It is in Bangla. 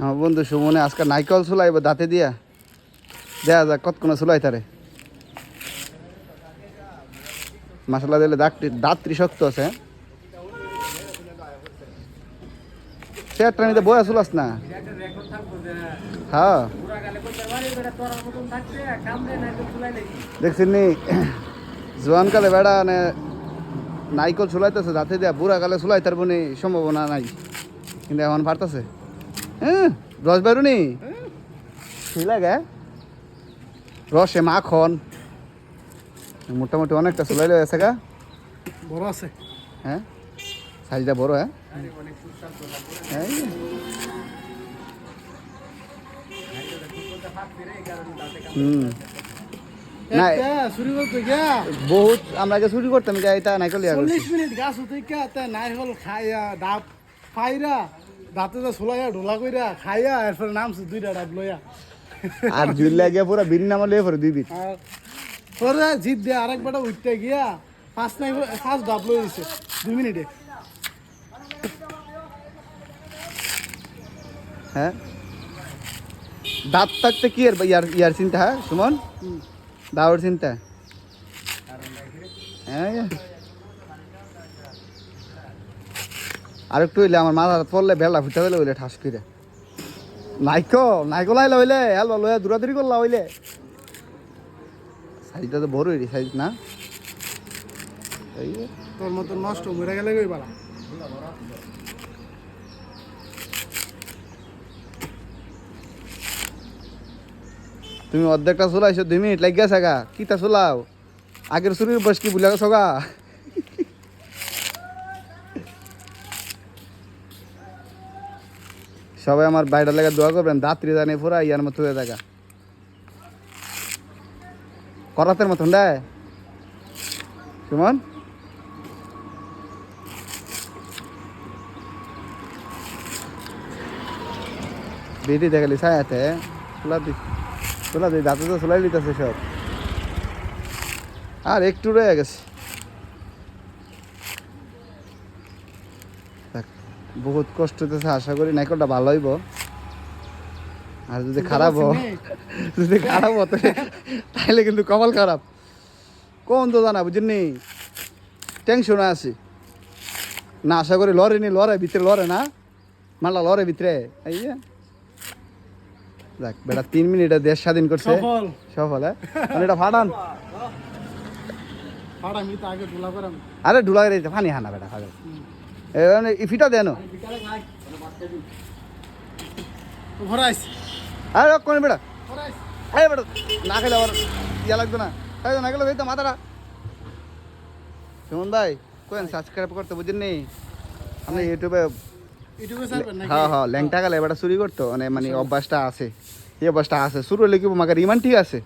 আমার বন্ধু সুমনে আজকে নাইকল চুলাইব দাঁতে দিয়া দেখা যাক কতক্ষণ চুলাই তারে মশলা দিলে দাঁতটি শক্ত আছে চেয়ারটা নিতে বয়া চুলাস না হ্যাঁ দেখছি নি জোয়ানকালে বেড়া মানে নাইকল চুলাইতেছে দাঁতে দিয়া বুড়া কালে চুলাই তার বোনে সম্ভাবনা নাই কিন্তু এখন পারতেছে হ্যাঁ রস বেরুনি সেই লাগে রসে মাখন মোটামুটি অনেকটা চুলাইলে আছে গা বড় আছে হ্যাঁ সাইজটা বড় হ্যাঁ না বহুত আমরা আগে চুরি করতাম এটা নাইকল 40 মিনিট গাছ উঠে নাইকল খাইয়া ডাব পাইরা দাঁতে তো ছোলাইয়া ঢোলা কইরা খাইয়া এরপর নামছে দুইটা ডাব লইয়া আর জুল লাগিয়া পুরা বিন নাম লইয়া পরে দুই বিট পরে জিত দিয়ে আরেকবার উঠতে গিয়া পাঁচ ডাব লই দিছে 2 মিনিটে হ্যাঁ দাঁত থাকতে কি আর ইয়ার চিন্তা হ্যাঁ সুমন দাওয়ার চিন্তা হ্যাঁ আর একটু হইলে আমার মাথা পড়লে বেলা ফুটা দিলে হইলে ঠাস করে নাইকল আইলে হইলে হেলবা লইয়া দূরাদূরি করলা হইলে সাইজটা তো বড় হইলি সাইজ না তোর মতো নষ্ট মরে গেলে কই বালা তুমি অর্ধেকটা চুলাইছো 2 মিনিট লাগিয়া গা কিতা চুলাও আগের চুরির বয়স কি ভুলে গেছো গা সবাই আমার বাইরের লেগে দোয়া করবেন দাঁতরি জানে পুরা ইয়ার মতো হয়ে থাকা করাতের মতন দেয় সুমন বেটি দেখালি ছায়াতে চুলা দি দাঁতে তো চুলাই লিতেছে সব আর একটু রয়ে গেছে বহুত কষ্ট হতেছে আশা করি নাইকলটা ভালো হইব আর যদি খারাপ হতো তাহলে কিন্তু কপাল খারাপ কোন তো জানা বুঝিনি টেনশনে আছি না আশা করি লড়ে ভিতরে লড়ে না মাল্লা লড়ে ভিতরে এই যে দেখ বেটা 3 মিনিটে দেশ স্বাধীন করছে সফল হ্যাঁ এটা ফাটান আরে ঢুলা পানি হানা বেটা খাবে ফিটা দেন আরে কোন বেটা আরে বেটা না খেলে আবার ইয়া লাগতো না না খেলে ভাই তো মাথাটা সুমন ভাই কোন সাবস্ক্রাইব করতে বুঝেননি আপনি ইউটিউবে হ্যাঁ ল্যাংটা গেলে এবার চুরি করতো মানে অভ্যাসটা আছে এই অভ্যাসটা আছে শুরু হলে কি মাকে রিমান ঠিক আছে